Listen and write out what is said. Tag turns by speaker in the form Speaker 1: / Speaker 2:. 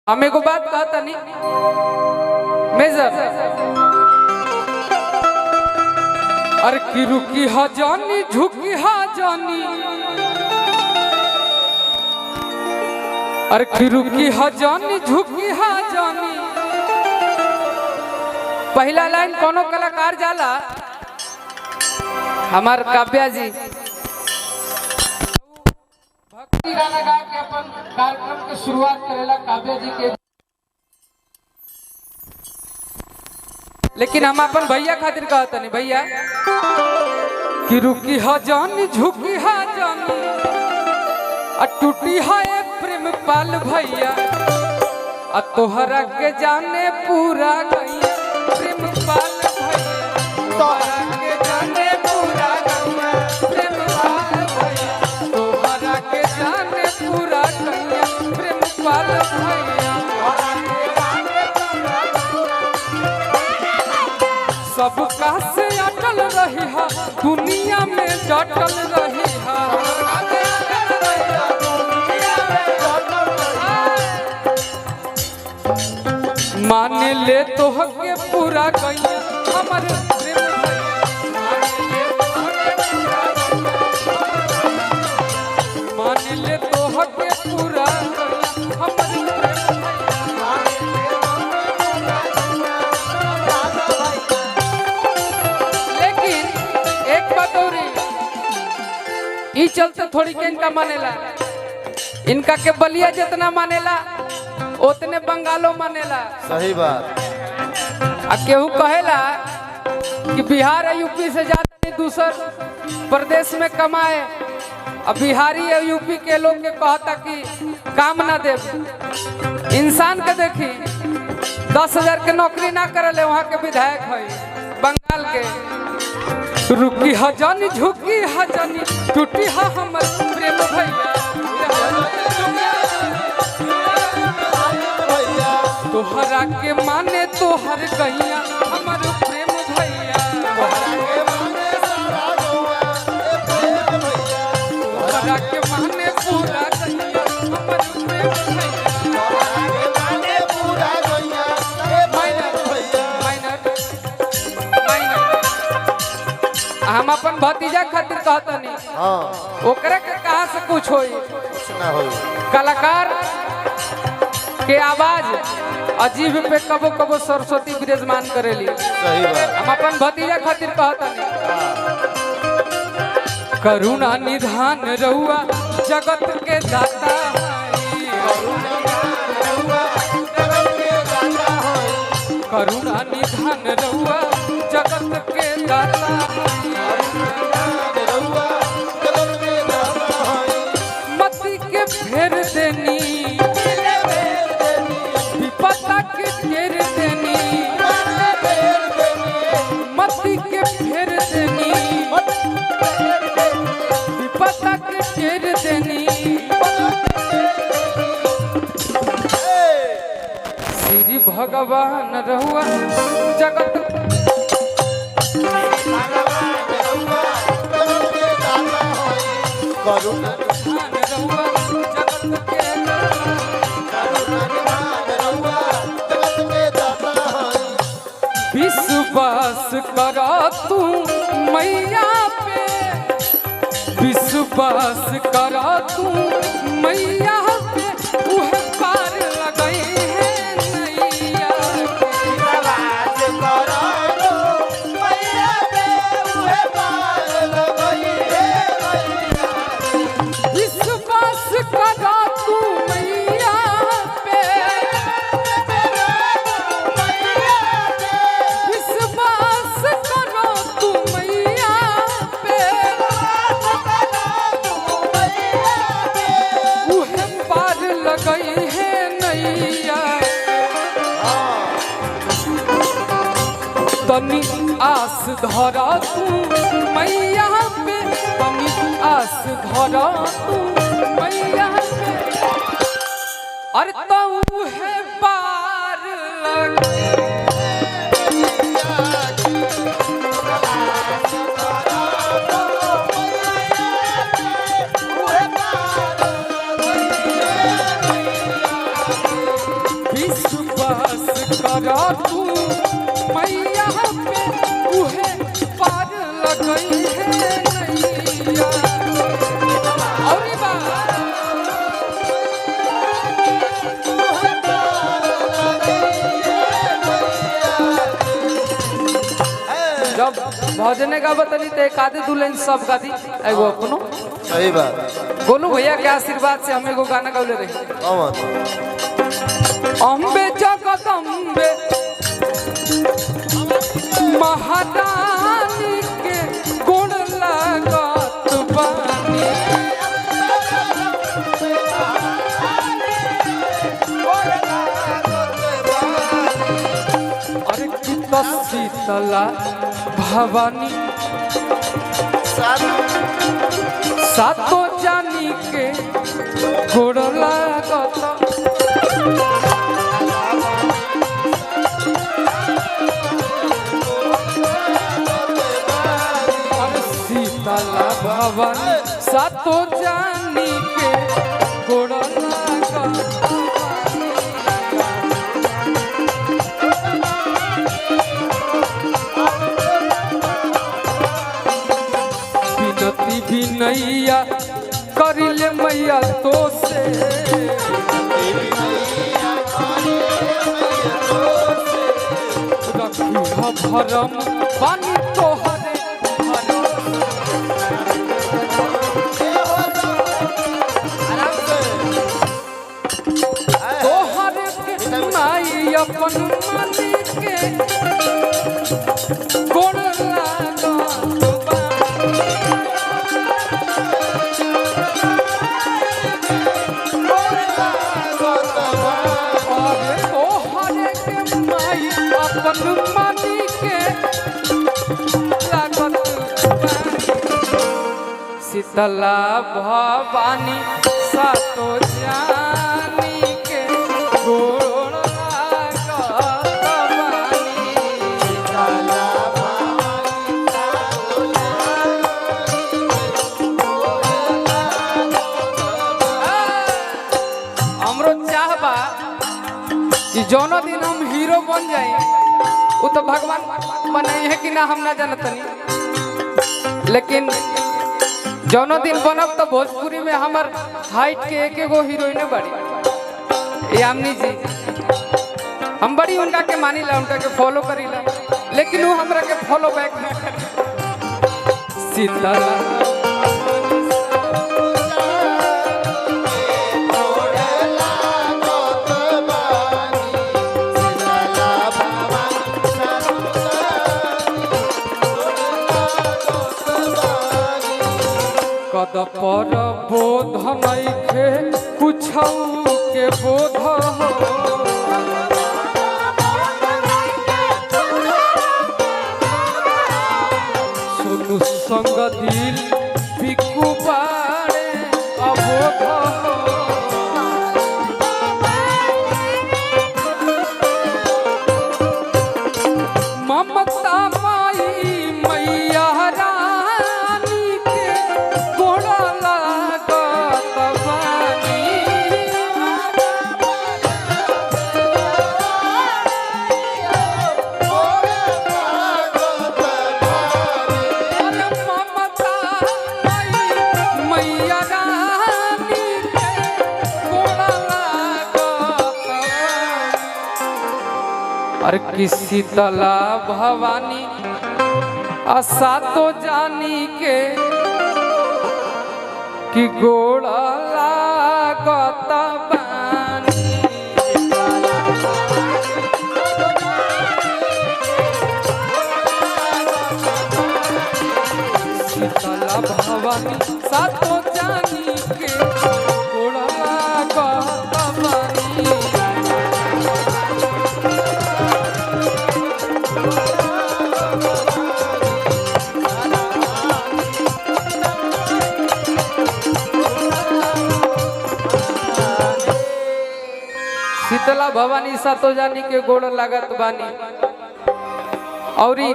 Speaker 1: हमें को बात कहता नहीं मेजर अरे की रुकी हा जानी झुकी हा जानी अरे की रुकी हा जानी झुकी हा जानी। पहला लाइन कोनो कलाकार जाला हमार काव्या जी भक्ति गाना गा के अपन कार्यक्रम के शुरुआत करेला काव्या जी के। लेकिन हम अपन भैया खातिर कहता नहीं भैया कि रुकी हा जानी झुकी हा जानी टूटी हा प्रेम पाल भैया तोहरा के जाने पूरा गैया प्रेम पाल भैया तोहरा के जाने पूरा गैया प्रेम पाल भैया तोहरा के जाने पूरा गैया प्रेम पाल भैया सबका से अटल रही हा दुनिया में डटल रही हा मान ले तो के पूरा गैया हमर प्रेम मान ले तो के पूरा हमर लेकिन एक बात और ई चलते थोड़ी के इनका मानेला इनका के बलिया जितना मानेला उतने बंगालो मानेला।
Speaker 2: सही बात।
Speaker 1: केहू कहेला कि बिहार और यूपी से ज्यादा नहीं दूसर प्रदेश में कमाए अब बिहारी और यूपी के लोग के कहता कि काम ना दे इंसान के देखी 10,000 के नौकरी ना करले वहाँ के विधायक है बंगाल के। रुकी हजानी झुकी हजानी टूटी हा हमर प्रेम भैया तोहरा के माने तोहर गैया हमर प्रेम भैया तोहरा के माने पूरा गैया हमर प्रेम भैया। हम अपन भतीजा खातिर कहता नहीं ओकरा के कहाँ से कुछ होई कलाकार के आवाज अजीब पे कबो कबो सरस्वती विराजमान करेली।
Speaker 2: सही बात।
Speaker 1: हम अपन भतीजा खातिर कहता नहीं करुणा निधान रहुआ जगत के दाता करुणा निधान रहुआ जगत के दाता मती के फेर देनी पता के फेर देनी मती के फेर देनी पता के फेर देनी श्री भगवान रहुआ जगत विश्वास करा तू मैया पे विश्वास करा तू मैया पे उह पार लगई है नैया विश्वास करा तू मैया पे उह पार लगई है विश्वास करा तू मैया पे गई है नैया तनी आस धरा तू मैया पे तनी आस धरा तू मैया पे अरे तो है पार विश्वास करा तू मैया पे उहे पार लगई है नैया। और जब भजने का बतनी तो एक आधे दुल्हन सब गाती एगो अपनो
Speaker 2: सही बात।
Speaker 1: गोलू भैया के आशीर्वाद से हम एगो गाना गौले रहे। अम्बे जगदम्बे महारानी के गुण लागत बानी। अरे कितना शीतला भवानी सातो जानी के गोड़ लागत। शीतला भवानी सातो जानी के गोड़ लागत। विनती विनैया करिले मैया तो से रखी भरम पानी तोहरे तोहरे के माई अपन मालिक के गोड़ लागत मानी के लागत। शीतला भवानी सातो जानी के गोड़ लागत बानी। हमरो चाहबा कि जौनो दिन हम हीरो बन जाए वो तो भगवान बनाई है कि ना हम ना जानतनी, लेकिन जौनो दिन बनब तो भोजपुरी में हमार हाइट के एक एगो हीरोइन बड़ी यामिनी जी। हम बड़ी उनका के मानीला, उनका के फॉलो करीला, लेकिन वो हमरा के फॉलो बैक ना करे। सीता कद पर बोध नइखे कुछौ के बोध हो। सुनु संग दिल बिकु बारे अबोध हो। ममता माई मैया अरे कि शीतला भवानी आशा तो जानी के कि गोड़ा लागत बानी। शीतला भवानी सातो जानी के गोड़ा लागत बानी। शीतला भवानी सातो जानी के गोड़ लागत बानी। औरी